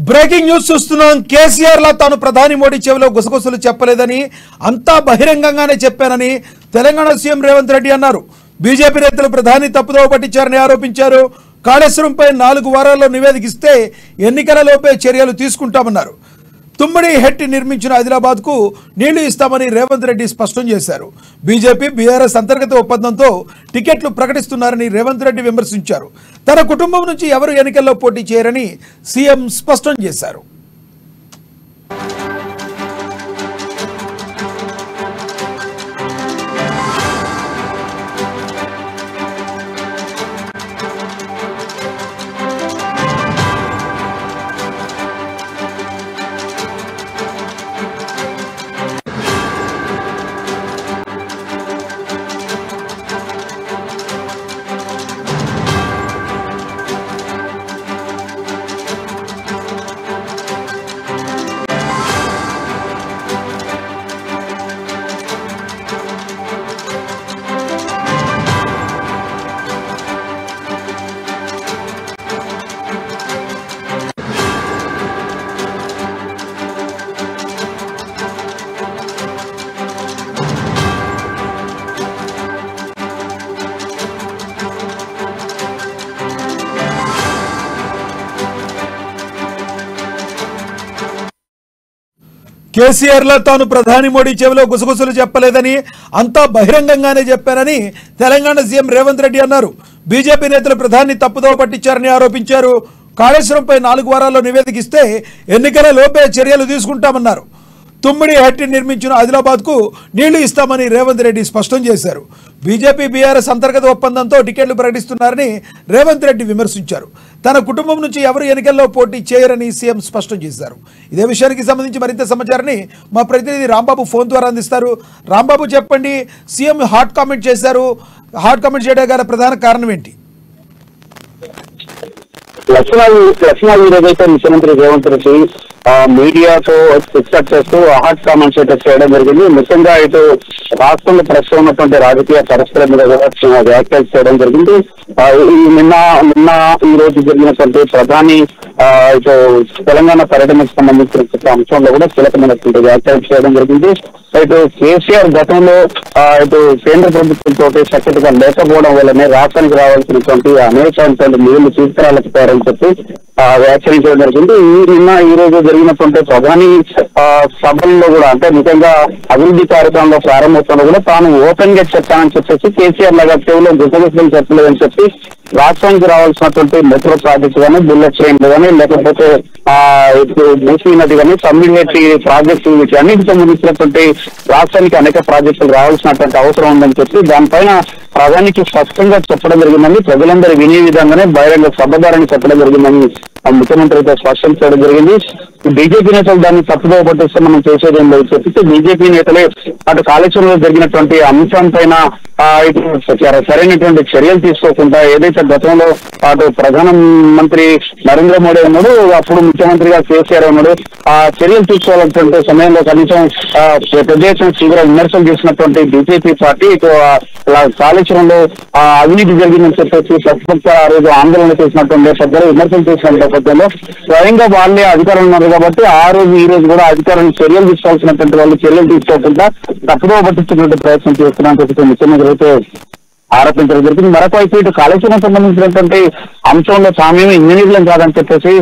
Breaking news చూస్తున్నాం. కేసీఆర్ లా తాను ప్రధాని మోడీ చెవిలో గుసగుసలు చెప్పలేదని, అంతా బహిరంగంగానే చెప్పానని తెలంగాణ సీఎం రేవంత్ రెడ్డి అన్నారు. బీజేపీ నేతలు ప్రధాని తప్పుదోవ పట్టించారని ఆరోపించారు. కాళేశ్వరంపై 4 వారాల్లో నివేదిక ఇస్తే ఎన్నికల లోపే చర్యలు తీసుకుంటామన్నారు. తుమ్మడి హెట్టి నిర్మించిన ఆదిలాబాద్ కు నీళ్లు ఇస్తామని రేవంత్ రెడ్డి స్పష్టం చేశారు. బీజేపీ బీఆర్ఎస్ అంతర్గత ఒప్పందంతో టికెట్లు ప్రకటిస్తున్నారని రేవంత్ రెడ్డి విమర్శించారు. తన కుటుంబం నుంచి ఎవరు ఎన్నికల్లో పోటీ చేయరని సీఎం స్పష్టం చేశారు. కేసీఆర్ లా తాను ప్రధాని మోడీ చెవిలో గుసగుసలు చెప్పలేదని, అంతా బహిరంగంగానే చెప్పానని తెలంగాణ సీఎం రేవంత్ రెడ్డి అన్నారు. బీజేపీ నేతలు ప్రధాని తప్పుదోవ పట్టించారని ఆరోపించారు. కాళేశ్వరంపై 4 వారాల్లో నివేదిక ఇస్తే ఎన్నికల లోపే చర్యలు తీసుకుంటామన్నారు. తుమ్మడి హెట్టి నిర్మించిన ఆదిలాబాద్ కు నీళ్లు ఇస్తామని రేవంత్ రెడ్డి స్పష్టం చేశారు. బీజేపీ బీఆర్ఎస్ అంతర్గత ఒప్పందంతో టికెట్లు ప్రకటిస్తున్నారని రేవంత్ రెడ్డి విమర్శించారు. తన కుటుంబం నుంచి ఎవరు ఎన్నికల్లో పోటీ చేయరని సీఎం స్పష్టం చేశారు. ఇదే విషయానికి సంబంధించి మరింత సమాచారాన్ని మా ప్రతినిధి రాంబాబు ఫోన్ ద్వారా అందిస్తారు. రాంబాబు, చెప్పండి, సీఎం హాట్ కామెంట్ చేశారు. హాట్ కామెంట్ చేయడానికి గల ప్రధాన కారణం ఏంటి? లక్ష్మణ్ ఈరోజైతే ముఖ్యమంత్రి రేవంత్ రెడ్డి మీడియాతో డిస్కస్ చేస్తూ హాట్ కామెంట్స్ అయితే చేయడం జరిగింది. ముఖ్యంగా ఇటు రాష్ట్రంలో ప్రస్తుతం ఉన్నటువంటి రాజకీయ పరిస్థితుల మీద కూడా వ్యాఖ్యలు చేయడం జరిగింది. నిన్న ఈ రోజు జరిగినటువంటి ప్రధాని ఇటు తెలంగాణ పర్యటనకు సంబంధించిన అంశంలో కూడా కీలకమైనటువంటి వ్యాఖ్యలు చేయడం జరిగింది. ఇటు కేసీఆర్ గతంలో ఇటు కేంద్ర ప్రభుత్వంతో సఖ్యతగా లేకపోవడం వల్లనే రాష్ట్రానికి రావాల్సినటువంటి అనేకమైనటువంటి నిధులు తీసుకురాలేకపోయారని చెప్పి వ్యాఖ్యానించడం జరిగింది. ఈ రోజు జరిగినటువంటి ప్రధాని సభల్లో కూడా, అంటే ముఖ్యంగా అభివృద్ధి కార్యక్రమంలో ప్రారంభోత్సవంలో కూడా తాను ఓపెన్ గా చెప్తానని చెప్పేసి కేసీఆర్ లాగా కేవలం గుసగుసలు చెప్పలేదని చెప్పి రాష్ట్రానికి రావాల్సినటువంటి మెట్రో ప్రాజెక్టు కానీ, బుల్లెట్ ట్రైన్లు కానీ, లేకపోతే మూసీ నది కానీ, తమిళనాటి ప్రాజెక్టు వీటన్నిటికి సంబంధించినటువంటి రాష్ట్రానికి అనేక ప్రాజెక్టులు రావాల్సినటువంటి అవసరం ఉందని చెప్పి దానిపైన ప్రధానికి స్పష్టంగా చెప్పడం జరిగిందని, ప్రజలందరూ వినే విధంగానే బహిరంగ సభదారని చెప్పడం జరిగిందని ముఖ్యమంత్రితో స్పష్టం చేయడం జరిగింది. బీజేపీ నేతలు దాన్ని తప్పుదోవ పట్టిస్తే మనం చేసేది ఏం లేదు చెప్పి బీజేపీ నేతలే అటు కాళేశ్వరంలో జరిగినటువంటి అంశం పైన ఇటు సరైనటువంటి చర్యలు తీసుకోకుండా, ఏదైతే గతంలో అటు ప్రధానమంత్రి నరేంద్ర మోడీ ఉన్నాడు, అప్పుడు ముఖ్యమంత్రిగా కేసీఆర్ ఉన్నాడు, ఆ చర్యలు తీసుకోవాల్సినటువంటి సమయంలో కనీసం ప్రదేశం తీవ్ర విమర్శలు చేసినటువంటి బీజేపీ పార్టీ ఇటు కాళేశ్వరంలో అవినీతి జరిగిందని చెప్పేసి ప్రతిపక్ష ఆ రోజు ఆందోళన చేసినటువంటి పెద్దలు విమర్శలు చేసిన నేపథ్యంలో స్వయంగా వాళ్ళే అధికారులు ఉన్నారు కాబట్టి ఆ రోజు ఈ రోజు కూడా అధికారులను చర్యలు తీసుకోవాల్సినటువంటి వాళ్ళు చర్యలు తీసుకోకుండా తప్పుదోవ పట్టించినటువంటి ప్రయత్నం చేస్తున్నారని చెప్పి ముఖ్యమంత్రి అయితే ఆరోపించడం జరిగింది. మరొక వైపు ఇటు కాళేశ్వరం సంబంధించినటువంటి అంశంలో తామేమీ ఇంజనీర్లం కాదని చెప్పేసి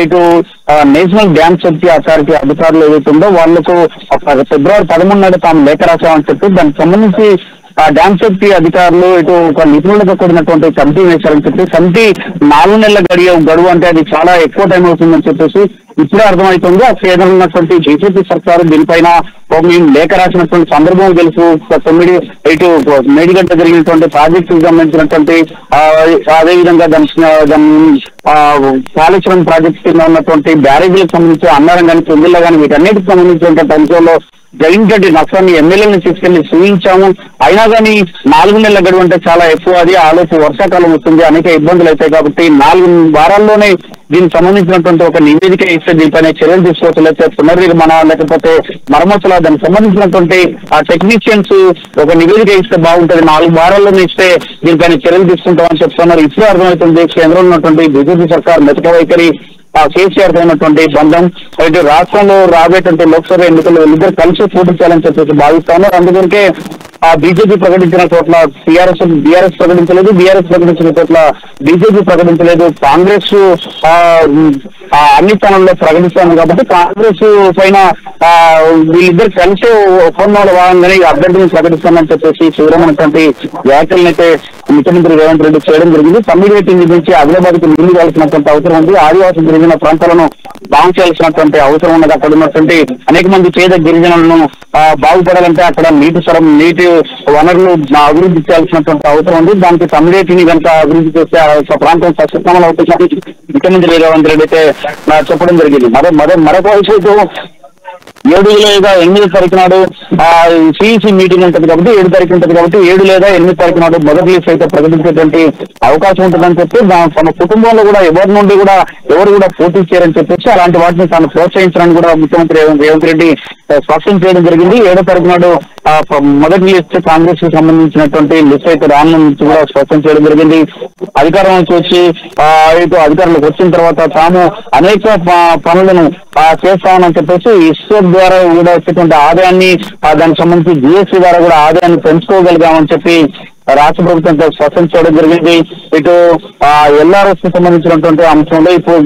ఇటు నేషనల్ డ్యామ్ సేఫ్టీ అథారిటీ అధికారులు ఏదైతే ఉందో వాళ్లకు ఫిబ్రవరి 13 నాడు తాము లేఖ రాశామని చెప్పి దానికి సంబంధించి డ్యామ్ సేఫ్టీ అధికారులు ఇటు ఒక నిపుణులతో కూడినటువంటి కమిటీ వేశారని చెప్పి, కమిటీ 4 నెలల గడువు అంటే అది చాలా ఎక్కువ టైం అవుతుందని చెప్పేసి ఇప్పుడే అర్థమవుతుంది. ఆ కేంద్రంలో ఉన్నటువంటి బీజేపీ సర్కారు దీనిపైన మేము లేఖ రాసినటువంటి సందర్భం తెలుసు. 9 ఇటు మేడిగడ్డ జరిగినటువంటి ప్రాజెక్టుకు సంబంధించినటువంటి అదేవిధంగా కాళేశ్వరం ప్రాజెక్టు కింద ఉన్నటువంటి బ్యారేజీలకు సంబంధించి అన్నారం కానీ, కుంగిళ్ళ కానీ వీటన్నిటికి సంబంధించినటువంటి అంశంలో జగన్గడ్డి నష్టాన్ని ఎమ్మెల్యేలను తీసుకెళ్లి చూపించాము. అయినా కానీ 4 నెలల గడువు అంటే చాలా ఎక్కువ. అది ఆలోపు వర్షాకాలం వస్తుంది, అనేక ఇబ్బందులు అవుతాయి కాబట్టి 4 వారాల్లోనే దీనికి సంబంధించినటువంటి ఒక నివేదిక ఇస్తే దీనిపైన చర్యలు తీసుకోవచ్చు, లేకపోతే పునర్నిర్మాణ లేకపోతే మరమ్మతుల దానికి సంబంధించినటువంటి ఆ టెక్నీషియన్స్ ఒక నివేదిక ఇస్తే బాగుంటుంది, 4 వారాల్లోనే ఇస్తే దీనిపైన చర్యలు తీసుకుంటామని చెప్తున్నారు. ఇప్పుడే అర్థమవుతుంది కేంద్రంలో ఉన్నటువంటి బీజేపీ సర్కార్ మెతక వైఖరి, కేసీఆర్ తో ఉన్నటువంటి బంధం, అయితే రాష్ట్రంలో రాబోయేటువంటి లోక్సభ ఎన్నికల్లో ఇద్దరు కలిసి పోటీ చేయాలని చెప్పేసి భావిస్తున్నారు. అందుకనికే బీజేపీ ప్రకటించిన చోట్ల బీఆర్ఎస్ ప్రకటించలేదు, బీఆర్ఎస్ ప్రకటించిన చోట్ల బీజేపీ ప్రకటించలేదు. కాంగ్రెస్ అన్ని స్థానాల్లో ప్రకటిస్తాను కాబట్టి కాంగ్రెస్ పైన వీళ్ళిద్దరు కలిసి ఒప్పందంలో భాగంగానే అభ్యర్థిని ప్రకటిస్తామని చెప్పేసి తీవ్రమైనటువంటి వ్యాఖ్యలనైతే ముఖ్యమంత్రి రేవంత్ రెడ్డి చేయడం జరిగింది. కమ్యూనిటీ నుంచి ఆదిలాబాద్కి నీళ్లు కావాల్సినటువంటి అవసరం ఉంది, ఆదివాసీ గిరిజన ప్రాంతాలను బాగు చేయాల్సినటువంటి అవసరం ఉన్నది. అక్కడ ఉన్నటువంటి అనేక మంది పేద గిరిజనులను బాగుపడాలంటే అక్కడ నీటి వనరులు అభివృద్ధి చేయాల్సినటువంటి అవసరం ఉంది. దానికి కమ్యూనిటీని కనుక అభివృద్ధి చేస్తే ఆ ప్రాంతం సస్యశ్యామలం అవుతుందని ముఖ్యమంత్రి రేవంత్ రెడ్డి అయితే చెప్పడం జరిగింది. మరొక వైపు 7 లేదా 8 తారీఖు నాడు సిఇసి మీటింగ్ ఉంటుంది కాబట్టి 7 తారీఖు ఉంటుంది కాబట్టి 7 లేదా 8 తారీఖు నాడు మొదటి లిస్ట్ అయితే ప్రకటించేటువంటి అవకాశం ఉంటుందని చెప్పి తమ కుటుంబంలో కూడా ఎవరు కూడా పోటీ చేయరని చెప్పేసి అలాంటి వాటిని తాను ప్రోత్సహించడానికి కూడా ముఖ్యమంత్రి రేవంత్ రెడ్డి స్పష్టం చేయడం జరిగింది. 7వ తారీఖు నాడు మొదటి లిస్ట్ కాంగ్రెస్ కి సంబంధించినటువంటి లిస్ట్ అయితే రానున్న నుంచి కూడా స్పష్టం చేయడం జరిగింది. అధికారం నుంచి వచ్చి అధికారంలోకి వచ్చిన తర్వాత తాము అనేక పనులను చేస్తామని చెప్పేసి ఇస్రో ద్వారా కూడా వచ్చేటువంటి ఆదాయాన్ని దానికి సంబంధించి జిఎస్టీ ద్వారా కూడా ఆదాయాన్ని పెంచుకోగలిగామని చెప్పి రాష్ట్ర ప్రభుత్వంతో స్పష్టం చేయడం జరిగింది. ఇటు ఎల్ఆర్ఎస్ కి సంబంధించినటువంటి అంశంలో ఇప్పుడు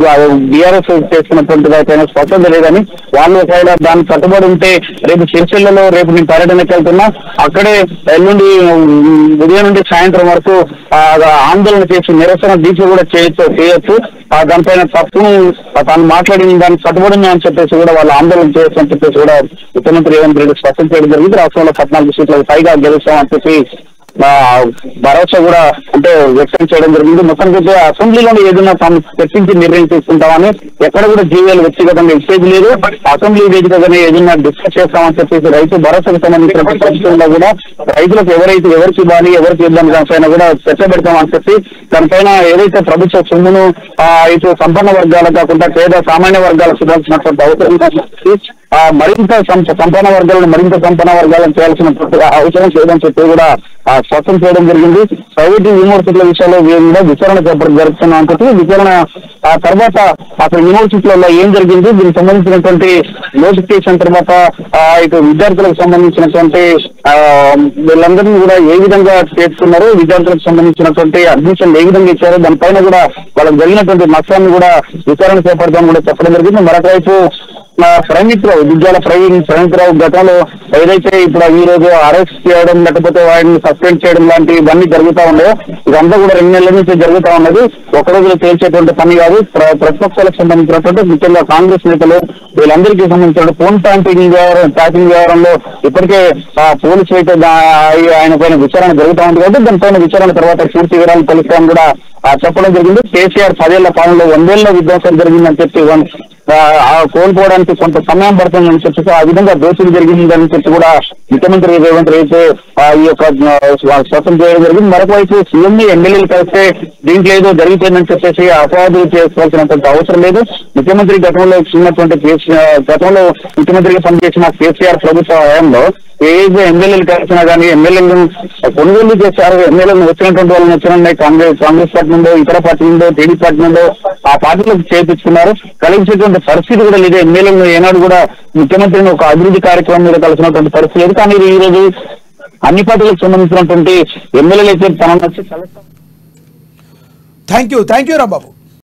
బీఆర్ఎస్ చేస్తున్నటువంటి అయితే స్పష్టత లేదని, వాళ్ళు ఒకవేళ దాన్ని కట్టుబడి ఉంటే రేపు సిరిసిల్లలో రేపు నేను పర్యటనకి వెళ్తున్నా అక్కడే ఎల్లుండి ఉదయం నుండి సాయంత్రం వరకు ఆందోళన చేసి నిరసన దీక్ష కూడా చేయొచ్చు. దానిపైన తప్పును తాను మాట్లాడిన దానికి కట్టుబడి అని చెప్పేసి కూడా వాళ్ళు ఆందోళన చేయొచ్చు అని చెప్పేసి కూడా ముఖ్యమంత్రి రేవంత్ రెడ్డి స్పష్టం చేయడం జరిగింది. రాష్ట్రంలో 14 సీట్లకు పైగా గెలుస్తామని చెప్పి భరోసా కూడా అంటే వ్యక్తం చేయడం జరిగింది. మొత్తానికి అసెంబ్లీలోనే ఏదైనా తాము చర్చించి నిర్ణయం తీసుకుంటామని ఎక్కడ కూడా జీవీఎల్ వ్యక్తిగతంగా ఇచ్చేది లేదు. అసెంబ్లీ వేదికగానే ఏదైనా డిస్కస్ చేస్తామని చెప్పేసి రైతు భరోసాకు సంబంధించిన పరిస్థితుల్లో కూడా రైతులకు ఎవరికి ఇవ్వాలి ఎవరికి ఇవ్వాలి దానిపైన కూడా చర్చ పెడతామని చెప్పి దానిపైన ఏదైతే ప్రభుత్వ సొమ్మును ఇటు సంపన్న వర్గాలకు కాకుండా పేద సామాన్య వర్గాలకు చూడాల్సినటువంటి అవసరం మరింత సంపన్న వర్గాలను చేయాల్సినటువంటి అవసరం లేదని చెప్పి కూడా స్పష్టం చేయడం జరిగింది. ప్రైవేట్ యూనివర్సిటీల విషయంలో కూడా విచారణ జరుపుతున్నాం అని చెప్పి విచారణ తర్వాత అక్కడ యూనివర్సిటీలలో ఏం జరిగింది, దీనికి సంబంధించినటువంటి నోటిఫికేషన్ తర్వాత ఇటు విద్యార్థులకు సంబంధించినటువంటి వీళ్ళందరినీ కూడా ఏ విధంగా చేస్తున్నారు, విద్యార్థులకు సంబంధించినటువంటి అడ్మిషన్ ఏ విధంగా ఇచ్చారో దానిపైన కూడా వాళ్ళకి జరిగినటువంటి నష్టాన్ని కూడా విచారణ చేపడతామని కూడా చెప్పడం జరిగింది. మరొకవైపు విద్యాల ప్రణీత్రావు గతంలో ఏదైతే ఇప్పుడు ఈ రోజు అరెస్ట్ చేయడం లేకపోతే వాడిని సస్పెండ్ చేయడం లాంటి ఇవన్నీ జరుగుతూ ఉన్నాయో ఇదంతా కూడా 2 నెలల నుంచి జరుగుతూ ఉన్నది. ఒక రోజులో తేల్చేటువంటి పని కాదు. ప్రతిపక్షాలకు సంబంధించినటువంటి ముఖ్యంగా కాంగ్రెస్ నేతలు వీళ్ళందరికీ సంబంధించిన ఫోన్ ట్యాపింగ్ వ్యవహారంలో ఇప్పటికే పోలీసులు అయితే ఆయన పైన విచారణ జరుగుతూ ఉంది కాబట్టి దానిపైన విచారణ తర్వాత పూర్తి వివరాలు తెలుస్తామని కూడా చెప్పడం జరిగింది. కేసీఆర్ 10 ఏళ్ల పాలనలో 100 ఏళ్ల విధ్వంసం జరిగిందని చెప్పి కోల్పోవడానికి కొంత సమయం పడుతుందని చెప్పి ఆ విధంగా దోషులు జరిగిందని చెప్పి కూడా ముఖ్యమంత్రి రేవంత్ రెడ్డి ఈ యొక్క స్పష్టం చేయడం జరిగింది. మరొకవైపు సీఎంని ఎమ్మెల్యేలు కలిస్తే దీంట్లో ఏదో జరిగిపోయిందని చెప్పేసి అపవాదులు చేసుకోవాల్సినటువంటి అవసరం లేదు. ముఖ్యమంత్రి గతంలో ముఖ్యమంత్రిగా పనిచేసిన కేసీఆర్ ప్రభుత్వ హయాంలో ఏదో ఎమ్మెల్యేలు కలిసినా కానీ ఎమ్మెల్యేలను కొనుగోలు చేశారు. ఎమ్మెల్యేలను వచ్చినటువంటి వాళ్ళని వచ్చినాయి కాంగ్రెస్ పార్టీ నుండో ఇతర పార్టీ నుండో టీడీ పార్టీ నుండో ఆ పార్టీలకు చేపించుకున్నారు. కలిసేటువంటి పరిస్థితి కూడా లేదు. ఎమ్మెల్యేలను ఏనాడు కూడా ముఖ్యమంత్రిని ఒక అభివృద్ధి కార్యక్రమం మీద కలిసినటువంటి పరిస్థితి లేదు. కానీ ఈ రోజు అన్ని పార్టీలకు సంబంధించినటువంటి ఎమ్మెల్యేలు అయితే తన వచ్చి థ్యాంక్ యూ రాంబాబు.